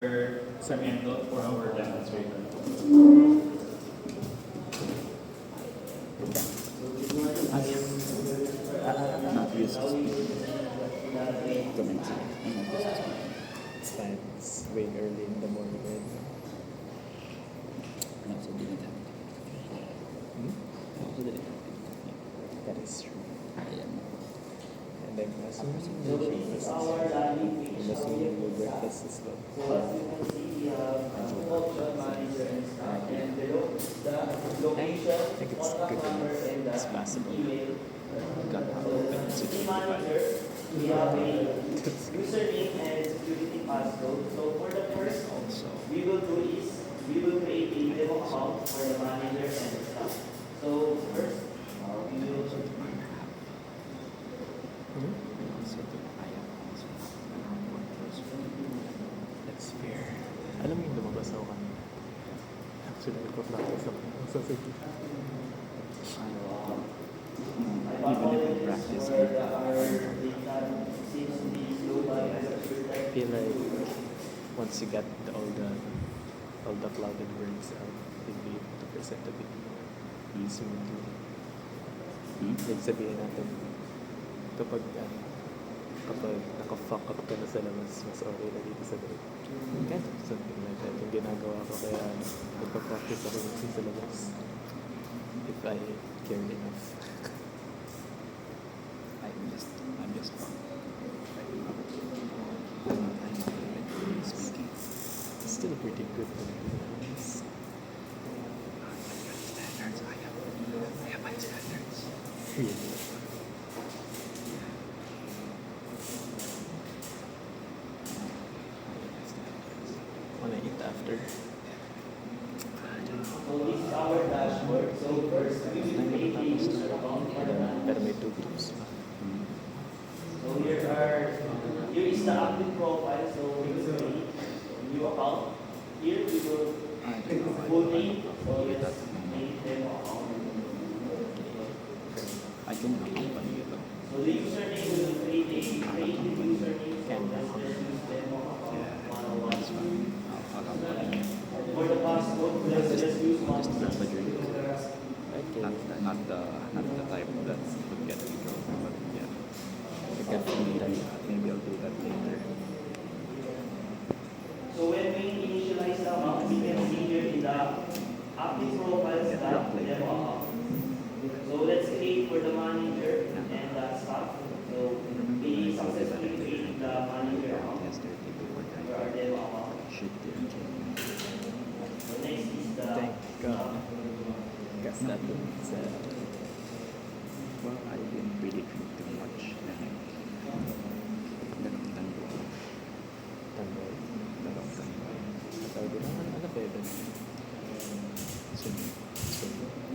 Sarmiento for our demonstration. Not use to speak. Commencing. It's fine. It's way early in the morning right now. I also didn't have Hmm? I also didn't have That is true. I am. And I'm assuming I'm assuming your breakfast as well. I think it's good enough. It's possible. Got out open at 6:55. That's good. Username and security passcode. So for the first, Also, we will do is we will create a demo account for the manager and the staff. So first, we will Hmm? also I am also one person. That's fair. Alam mo yung lumabas ako kanina. Actually, nagpa-practice ako. Ang sasakit. Even if we practice it, I feel like once you get all the clouded words out, you'll be able to present a bit more smoothly. Like sabihin natin, kapag naka-fuck up ka na sa labas, mas okay na dito sa loob. Kind of something like that. Yung ginagawa ko kaya nagpa-practice ako minsan sa labas. If I cared enough. I'm just wrong. I'm not even speaking. It's still pretty good to be honest. Standards, I have my standards. Really. Wanna eat after? So this is our dashboard. So first, we will create a user account for the manager. Pero may tutus pa. So here is the active profile. So we will create a new account. Here we will full name. So let's make demo account. I can accompany you though. So the username we will create a creative username. So let's just use demo account 101. That's fine. I'll accompany you. For the passcode, let's just use Just grab a drink. Okay. Not the type that would get me drunk, but yeah. Maybe I'll do that later. So when we initialize the account, we can see here in the active profiles that demo account. So let's create for the manager and the staff. So we successfully created the manager account Yesterday before for our I demo account. should do So next is the Thank God. Because that was Well, I didn't really drink too much. Dalawang tanduan. tanggol. Dalawang tanduan. Tawag din ano ba yun? Soon. So,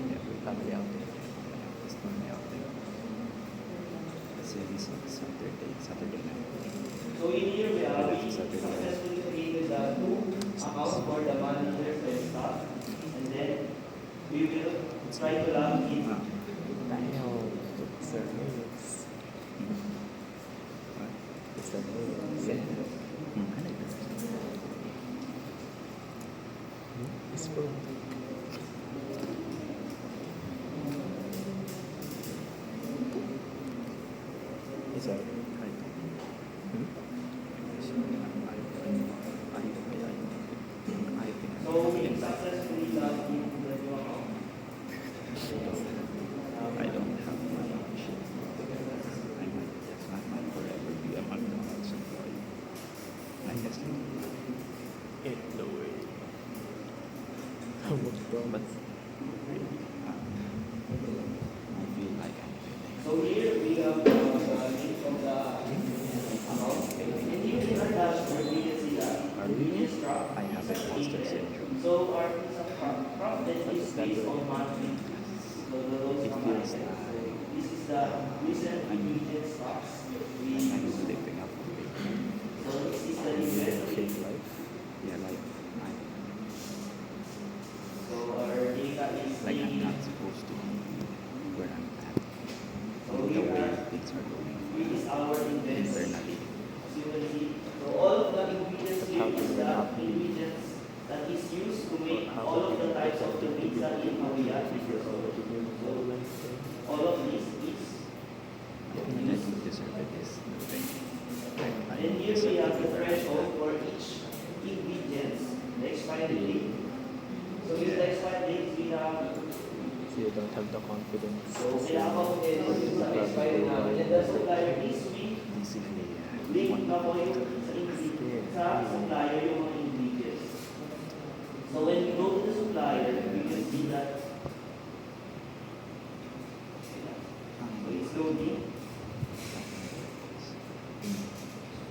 Yeah, we family outing. It's not my outing. Kasi this is Saturday night. So in here we successfully created the two accounts for the managers and staff, and then we will try to log in. Tayo. It's our mates. What? It's our mates. Yeah. I like that. It's for It's our So we successfully logged into the new account. I don't have my own shit. I might forever be a McDonald's employee. I guess not. in the way. How much But promise? I feel like I'm failing. So here we have the link of the account. And here in our dashboard, we can see that we just dropped. I have imposter syndrome. So our piece of profit is based on monthly. So the lowest It combined. feels So like this is the recent immediate stocks. We I'm living up to it. so this is the Fake event. life. Yeah, So our data is I'm taking. not supposed to be where I'm at. So The here way are things are going is our events. internally. As you can see, so all of the ingredients here How is can we the not that is used to make all of the types of the pizza in Korea. So all of these is And then the dessert is nothing. and here we have the threshold for each ingredient, the expiry date. So with the expiry date, we have, So you don't have the confidence. so kailangan ko yung sa expiry namin. And the supplier is we Basically, link na po yung sa ingredient, sa supplier yung mga ingredients. So when we go to the supplier, we can see that so it's loading.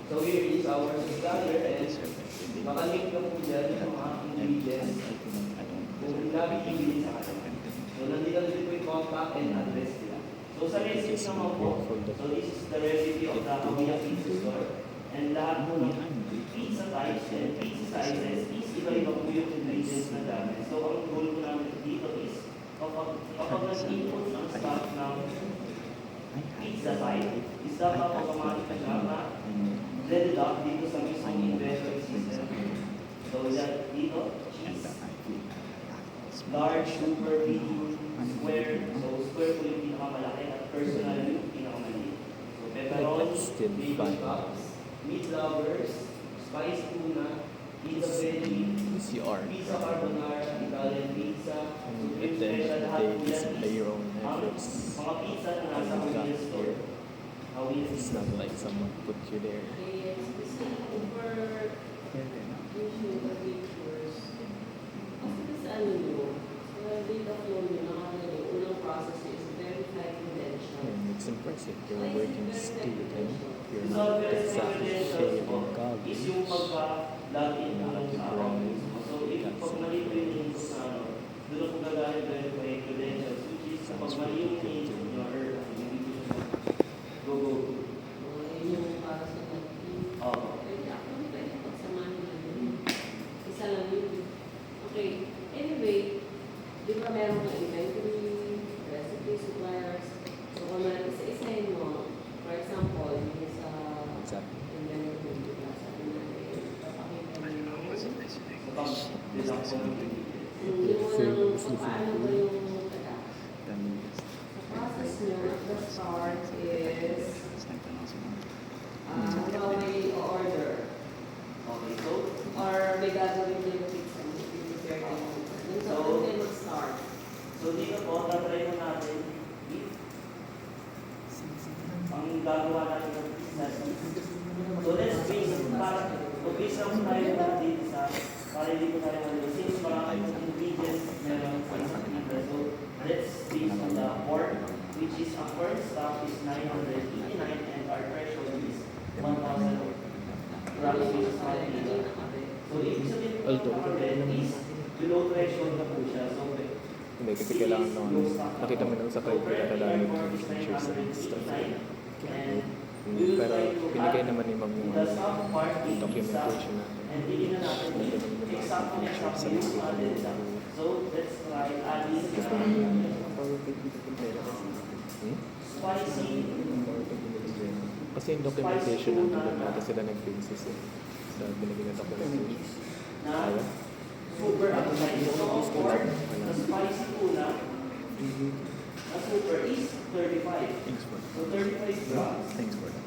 So here is our supplier and makalink na po dyan yung mga ingredients kung nabibili sa kanila. So nandito na din po yung contact and address nila. So sa recipe naman po, so this is the recipe of the Hawiya Pizza Store. And lahat po ng pizza types and pizza sizes is iba-iba po yung ingredients na gamit. So ang goal po namin dito is kapag nag-input ng staff ng pizza type, is dapat automatic na siya na blended up dito sa mismong inventory system. So that dito, cheese, large, super, medium, square. So square po yung pinakamalaki at personal yung pinakamaliit. So pepperoni, Still bacon fun. cups, meat lovers, spice tuna, pizza veggie, CR. pizza carbonara, Italian pizza, And supreme at the end special, of the lahat day, po it's yan by is your own ang efforts. mga pizza na nasa You got convenience store. here. Hawiya It's pizza. not like someone put you there. Yes, kasi over usually the pictures. Kasi sa ano nyo, sa data flow nyo, nakalagay, unang process is verify credentials. And it's impressive. You're a working student. You're So, not very exactly credentials paid po in college. is yung pagka-login po ng tao mismo. So, if pag mali po yung input na ano, doon ako gagamit verify credentials, which is kapag mali yung input nyo or hindi ko siya go. Yun yung para sa nag-team. Oo. Pwede ako, pwede pagsamahan nyo yun. Isa lang yun. Okay, anyway, di ba meron ka inventory, recipe, suppliers. So, kung meron isa-isahin mo, for example, yung sa Exactly. inventory, di ba, sabi natin, papakita nyo. Kapag bilang po yung Yung unang, paano ba yung, Then the process nyo at the start is, how may order. Okay, so, Or may gagawin kayo ng pizza, prepare kayo ng pizza. Yung sa So, kayo mag-start. so dito po, tatry mo natin if ang gagawa natin ng pizza is so let's base lang tayo ng pizza para hindi ko tayo malito. Since marami yung ingredients meron sa isang pizza, so let's base on the pork, which is our first stock is 989 and our threshold is 1,000 grams, which is 1 kilo. So ibig sabihin po Although, ng is below threshold na po siya. So Hindi, kasi kailangan nung nakita mo nung sa criteria kailangan yung features and stuff. Pero binigay naman ni Ma'am yung the soft part is documentation natin. and hindi na natin Nandun naman yung mga exact features sa yung mga added lang. So let's try adding Hmm? spicy. Kasi yung documentation nandun natin sila nag-basis eh. Sa binigay na documentation. Na Kaya? super appetizing. So of course, the spicy tuna na super is 35. Thanks for So 35 grams. Thanks for that.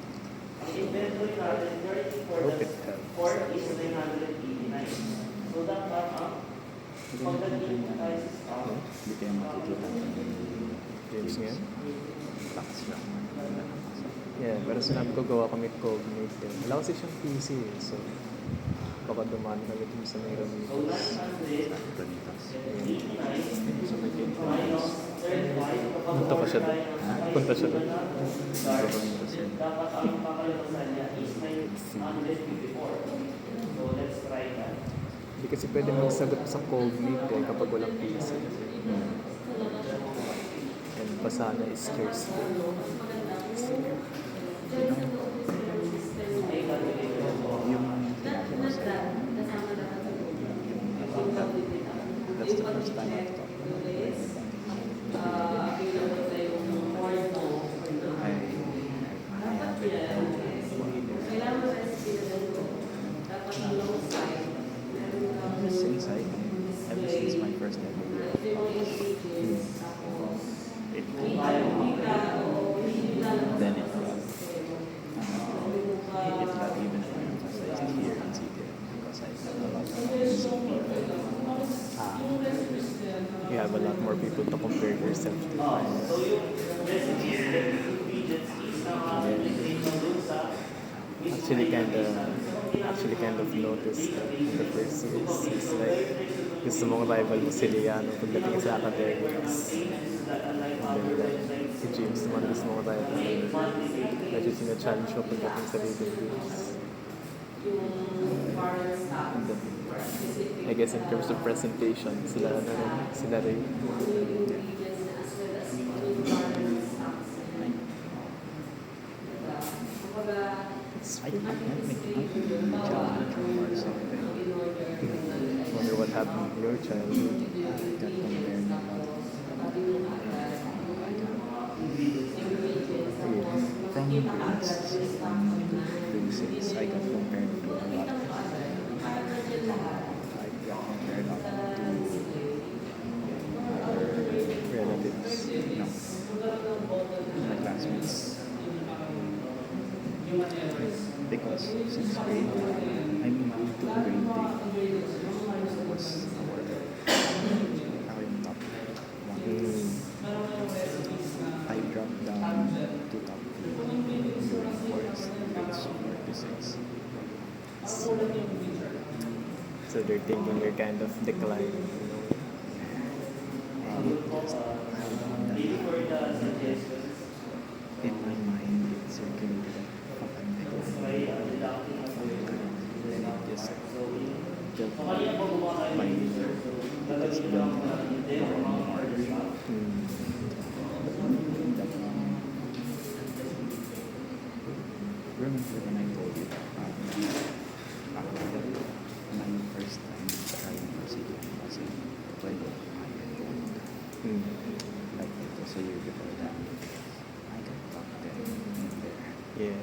Ang inventory natin, 30 for Hope the it helps. pork is 989. So dapat ang pagdating mo tayo sa stock, Hindi kayo makikita ng James ngayon? tax lang. Yeah, pero sinabi ko gawa kami cognate eh. Wala kasi siyang PC eh. So, baka dumaan kami dun sa meron so 989 minus 35 kapag Punta pa siya order doon. tayo ng Punta siya spicy doon. tuna na large, dapat ang pakalabasan niya is 954. So let's try that. Hindi kasi pwede magsagot sa cognate eh kapag walang PC. And pasana is scarce. Yung ginagawa sa'yo. That's the first time I've talked about it. Kailangan recipe na ganito. Dapat ang long side, meron kang since ever since my first ever year of college, it then it got even more emphasized here in CTM because I met a lot of amazing people. You have a lot more people to compare yourself to. So yung recipe, ingredients is na nilagay mo dun sa Actually kind of noticed that in the first years, it's like gusto mong rival mo si Liano pagdating sa academics. And then like, si James naman gusto mong rival. Medyo sina-challenge mo pagdating sa reading groups. And then, I guess in terms of presentation, sila rin. I might challenge or something. Wonder what happened in your childhood. I got compared a lot. From grades 6, I got compared to a lot of people. I got compared up to Relatives. my classmates. Because since grade 2 to grade 3 was our top 1. I dropped down to top 2 during grades 4 to 6. So they're thinking you're kind of declining. Just in my mind it circulated that fuck, I'm declining. And it just felt my just built more and more. Remember when I told you that my first time trying for CDM was in 2005. Like it was a year before that. I got top 10 in there. Yeah.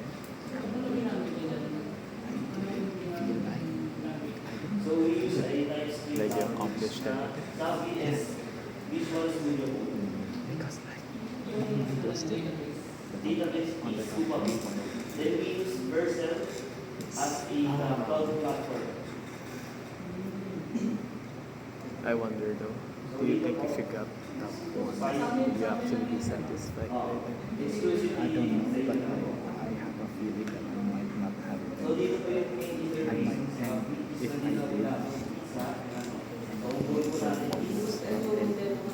I didn't feel like So we use a times 3 Like you accomplished everything. Sabi is Visual Studio Code. because like it was still Database on the is top Super. 3 Then we use Vercel as a cloud platform. I wonder though, do you think if you got top 1, would you actually be satisfied with it? Exclusively I don't know, but I have a feeling that I might not have it. So dito po yung main I might, and if I did,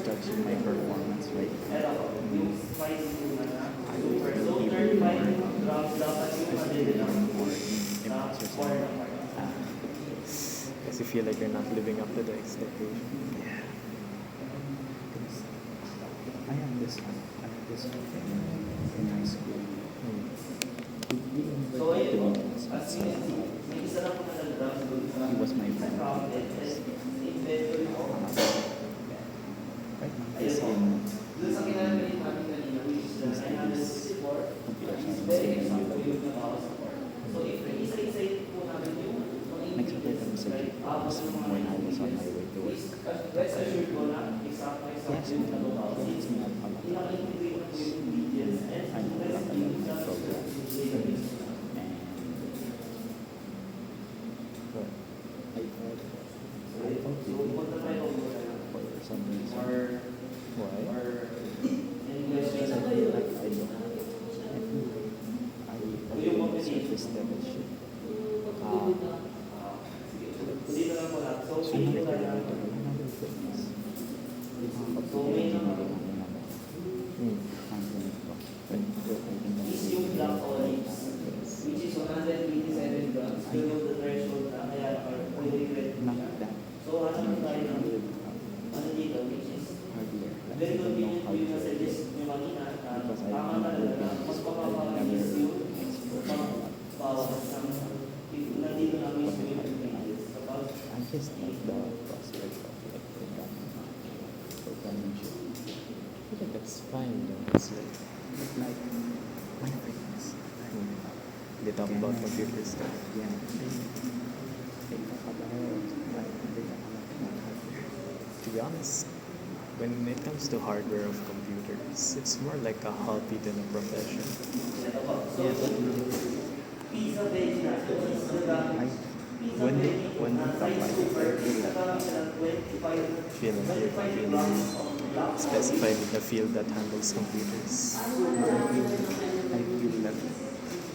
judging my performance right now, yung spice yung I will super. So feel 35 even more, grams dapat yung madali lang more sa impressive. quarter. Because you feel like you're not living up to the expectation. Yeah. Because I had this friend in high school. So ayun, as may isa lang po nadagdag doon sa He was my friend. crowded and inventory mo. Right now, Ayun he's po. in Doon sa kinalaman natin kanina, which is the 964, computer is science very in exact po UW. yung nabawas po. So if isa-isa po namin yung mga Nagsakay kami sa jeep when I was on my way to work. rest assured ko na exact yung nabawas. It's me up a lot. Pinaka-integrate na po yung ingredients and I know a lot about my program. And But I thought So, punta tayo muna for some reason, or why? any questions? I feel like I don't. I feel like I feel surface level shit. Dito lang po lahat. So, Another dito lang. another thing is, So, may is yung black olives, which is 187 grams, below the threshold na kaya pwede red. Not that So, hanap tayo ng ano dito, which is hardware. very convenient po yung na-suggest nyo kanina na tama talaga na mas mapapabilis yung pagbawas ng nandito na mismo yung ingredients. Kapag I just like the prospect of like programming shit. I think that's fine though. It's like, Like my friends. they talk about computer stuff. Yeah. They talk about like they talk honest, when it comes to hardware of computers, it's more like a hobby than a profession. Yes. Pizza veggie na. I, when we talk like this, I feel like Feel like you're being specified in the field that handles computers. I feel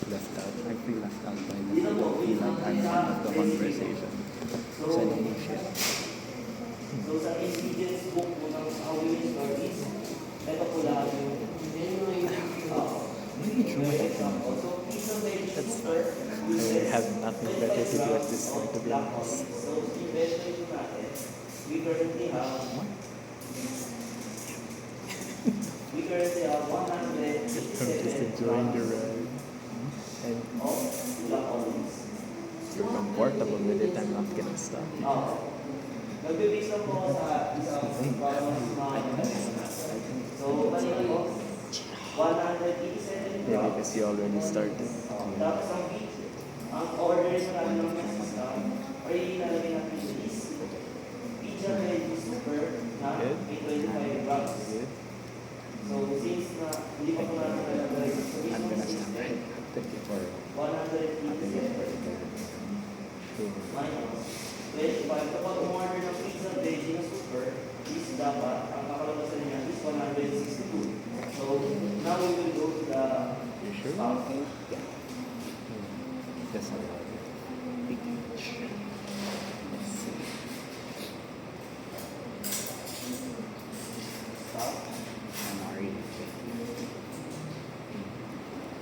left out. I feel left out by that. I don't feel like I'm part of the conversation. So I don't know shit. So sa ingredients book mo ng Awin Stories, ito po lahat yung so pizza veggie super. I have nothing better to do at this point, to be honest. So investment po natin, we currently have 100 I'm just enjoying the ride. And of black olives. you're comfortable with it, I'm not gonna stop you. Nag-base lang po ako sa isang para mas So, kanina po, 187 Maybe because you already started. Tapos ang beef, ang order sa natin ng pasta, or ilalagay natin is pizza veggie super na Good. may 25 grams. Good. So, since na hindi pa po natin nalagay sa I'm mismong gonna stop system, right. Thank you for 187 minus 25. Kapag umorder ng pizza veggie na super, is dapat, ang kakalabasan niya is 162. So, now we will go to the You sure? stock. That's a big inch. Let's see. Stock. I'm already checking.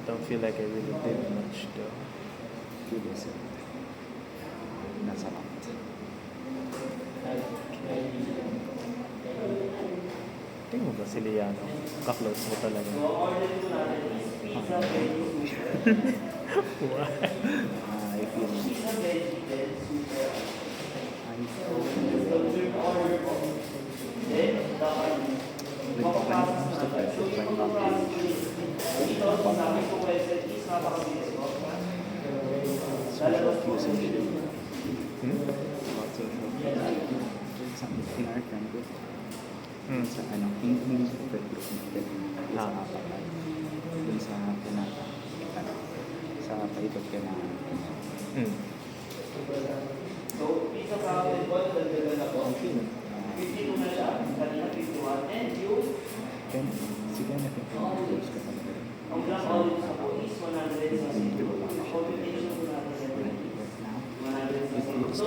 Don't feel like I really did much though. Give us a That's a lot. Tingnan mo ba si Liano? Kaklose mo talaga. So, ang order po natin is pizza veggie super. Why? I feel Pizza veggie then super. I So, third order po. Then, dapat mapaprocess When it comes to natin. So, pizza, yung mapaprocess dito, sa amin po website is napakabilis po. Lalabas po sa usage. Hmm? About social media. Something in our friend group. Hmm. Sa hindi sa friend group natin. Sa kapatay. Dun sa sa paikot ka na Hmm. So, pizza profit po, dagdagan na po. 52 na siya, kanina 51. And yung, Ken, sige na post ka pala. ang black olives na po is 162. Computation po natin Right now, 162. So,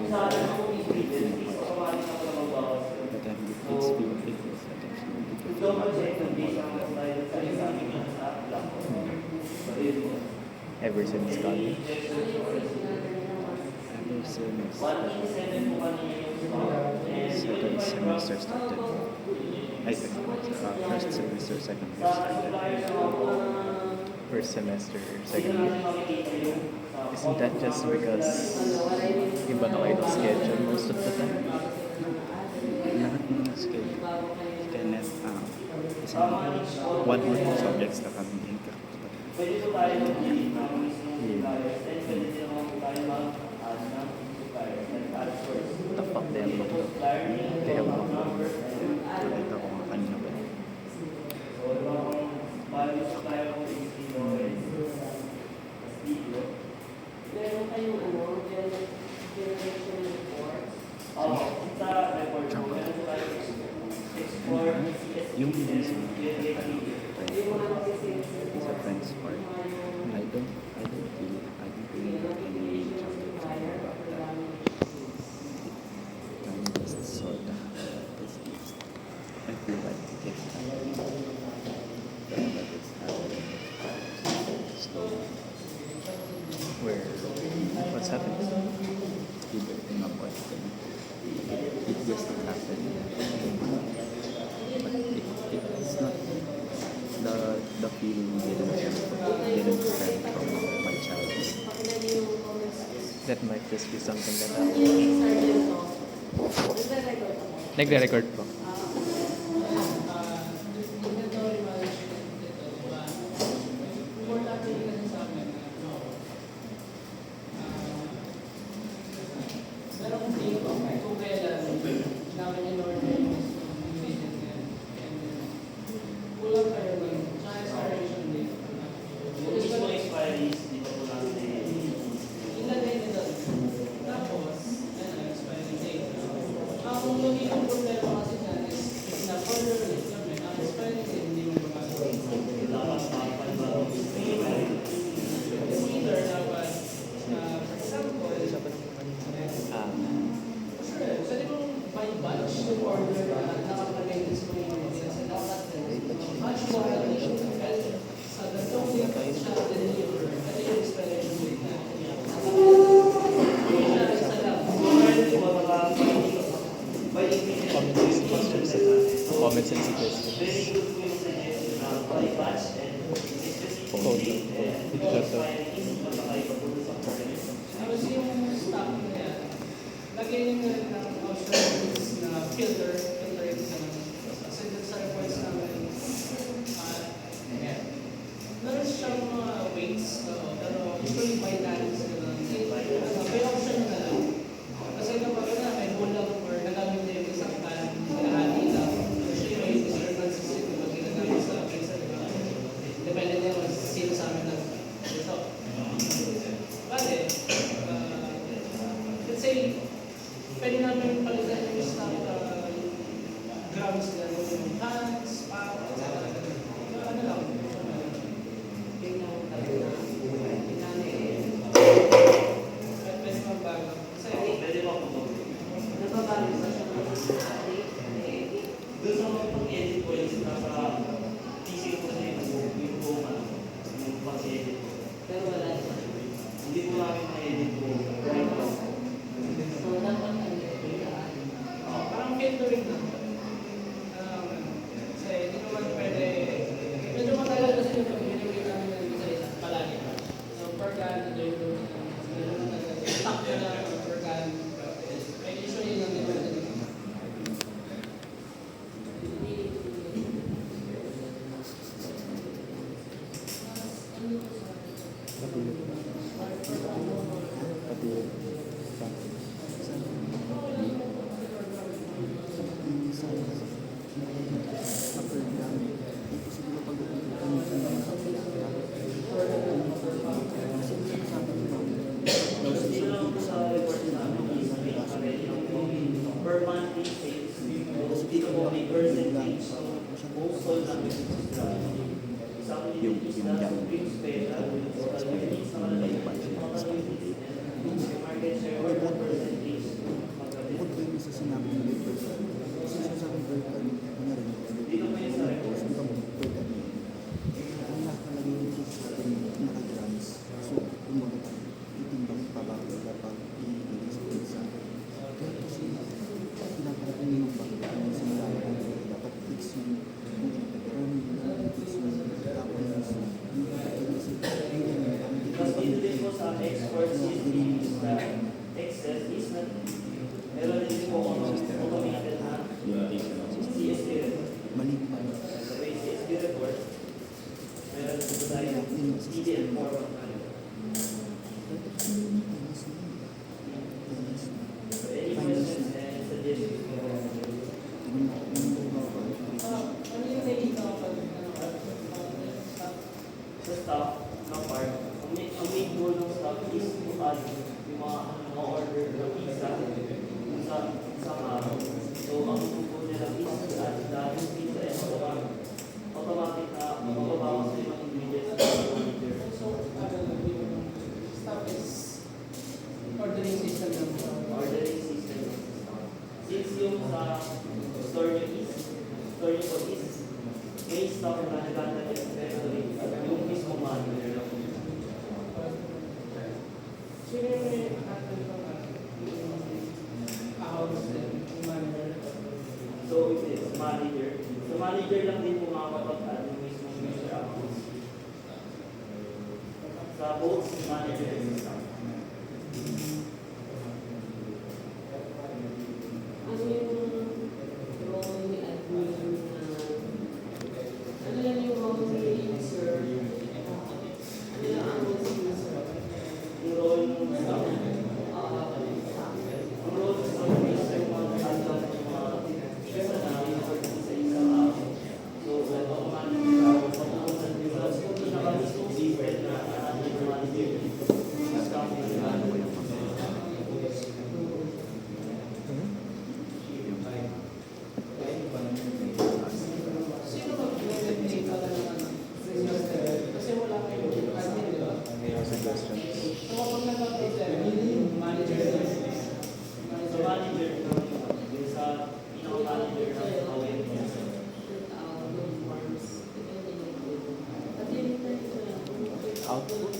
sa atin po ingredient is automatic na po na magbawas. but then it feels like actually Double check na base ang tayo sa isang sa black olives. So, yun po. Ever since college. ever since 187 po kanina yung stock. And second yung semester started. I think first semester, second year started. First semester, second year. Isn't that just because iba na kayo ng schedule most of the time? Lahat ng schedule. Kenneth, isang one or two subjects na kami in-cap. Pwede po tayo mag-delete ng mismong suppliers and pwede din naman po tayo mag-add ng suppliers like add source. The fuck they have looked up. Learning, They have phone looked up. number, and Nakita ko nga kanina ba. so iba kung value supplier ko is dito is video. Meron kayong generation report. Sa report ko, meron po tayo explore, Yung CSV, sa get video. Yung mga nagsisales sa friends part. I don't really have any chapter about that. Time just sort of I feel like it's happening. But it's happening slowly. Where, what's happening? Everything about it just happened. But it's not the feeling didn't stem from my childhood. That might just be something that Yung happened. sergeant ko, nagre-record ako. Nagre-record po. Pero kung kailan namin in order ang magiging problema kasi dyan is na further development, ang expiring din hindi mo magagawa. It's either dapat, for example, Ah, sure, pwede mong by batch yung order na nakalagay din sa mga email. So, dapat batch mo ang condition ng health. Sa ganitong week siya deliver, pwede yung expiration date na. Siya isa lang. comments and suggestions. Very good po yung suggestion na by batch and Code. Ito. Tapos yung stock na yan, lagyan nyo na rin ng options na filter yung sa naman. Kasi dun sa reports namin, meron siyang mga weights, pero usually binary sila lang. May option nyo na lang. Kasi kapag may kulang or nagamit na yung isang pan, kalahati lang. Usually may discrepancies yun kapag ginagamit sa pizza. Depende din kung sino sa amin lang. So, bale, let's say, pwede namin palitan yung stock grams na yung hands, pounds, ano lang. Pwede magbago. Kasi, Pwede mo ako Nababago sa siya ng edit. doon sa mga pang-edit ko is nasa PC ko na yung pang-edit ko. Pero wala siya. Hindi ko namin na-edit ko right now. So, dapat ang edit. parang filtering lang. Kasi hindi naman pwede, medyo matagal kasi yung pag-delivery namin ng isa-isa, palagi. So, per can, stock na lang per can. Usually lang din natin. Pati yun. Hindi lang po sa report namin is may already ang per monthly sales. Dito po may percentage most sold namin sa Yung is yung the down. Supreme Special total units na nakalagay total units and market share or the percentage Bukod po yung sa sinabi ng labor card. Kasi sa akin per card, ano rin, dito po yung sa report. Ang tawag per card yun. Ang nakalagay nito sa akin, naka-grams. So, kumbaga, itimbang pa ba kapag i-release sa pizza. Kaya kasi, pinaparating yung bangka yung simula ko, dapat fix yung fix yung tapos yung kasi Because dito din po sa export system is that excess is not meron din po automated na CSV report. mali pa. The way CSV report, meron po tayo TDL format na yun. So any questions and suggestions po? Ano yung nakikita ko pag Sa staff na part, ang main goal ng staff is to add yung mga order ng pizza sa araw. So ang goal nila is to add the pizza and automatic na mababawas na yung mga ingredients sa manager. so, yung stuff is ordering system lang. Ordering system ng staff. Since yung sa store nyo is may staff na naganda yung inventory, yung mismo manager lang. Sino yung may handle ng house din, yung manager? So it is manager. So manager lang din po makakapag-add yung mismo user accounts. Sa both manager and staff. Ano yung role ni admin ano yan yung role ni user? Ano yung ang role ni user? Yung role ng staff. Ang role ng staff is yung mag-add lang ng mga pizza na in-order sa isang araw. So automatic na papupunta nyo sa pinaka-mismo system na add yung manager. manager ng sa pinaka-manager ng awareness. Output.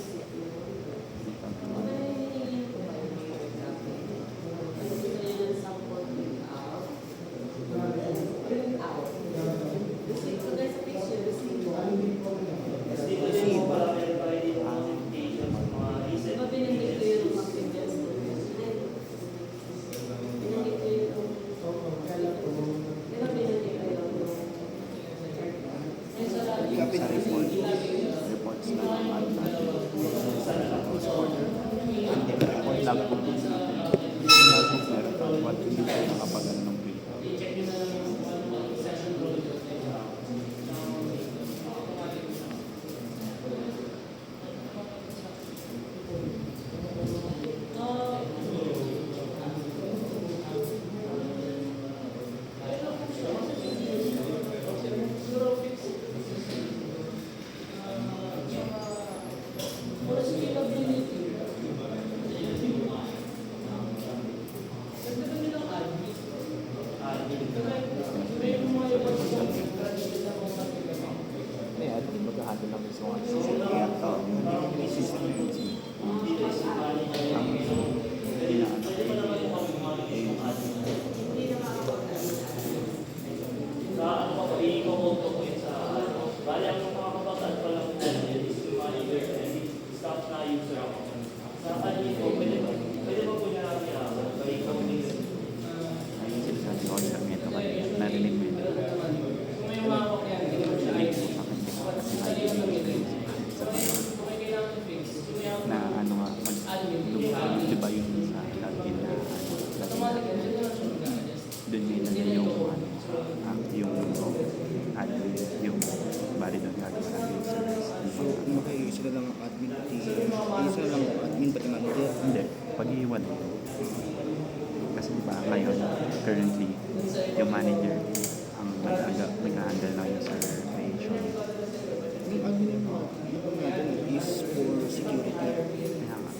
Kasi dito din po pala meron tayo dito notification sa mga recent Kapit sa report. Reports na ano natin. Tapos order. And then report logbook. Logbook meron pa. What hindi tayo nakapagano ng print. Eh, at di mag-handle ng gusto nga. Kaya ito, yung system na yun. Ang inaano sa ano pa po, i-comment ko po yun sa ano. Bali, ang makakabatan pa lang po is yung manager and staff na user ako. Sa kanya po, pwede pa po niya namin i-comment. ayun sinasabi ko sa meto kasi narinig mo yun. Kung may umawak yan, hindi mo siya Narinig mo sa akin. Kasi narinig mo yun. kung may kailangan i-fix, yung may Na ano nga, di ba yun sa login na ano, automatic yan, hindi na siya mag-adjust. doon may nalagay yung yung admin, yung bali doon gagawin ng users. So, makaisa na lang ang admin pati, isa lang ang admin pati manager. Hindi, pag-iiwalay. Kasi diba ngayon, currently, yung manager ang mag-handle ng user creation. Yung admin yung natin is for security. Kaya nga.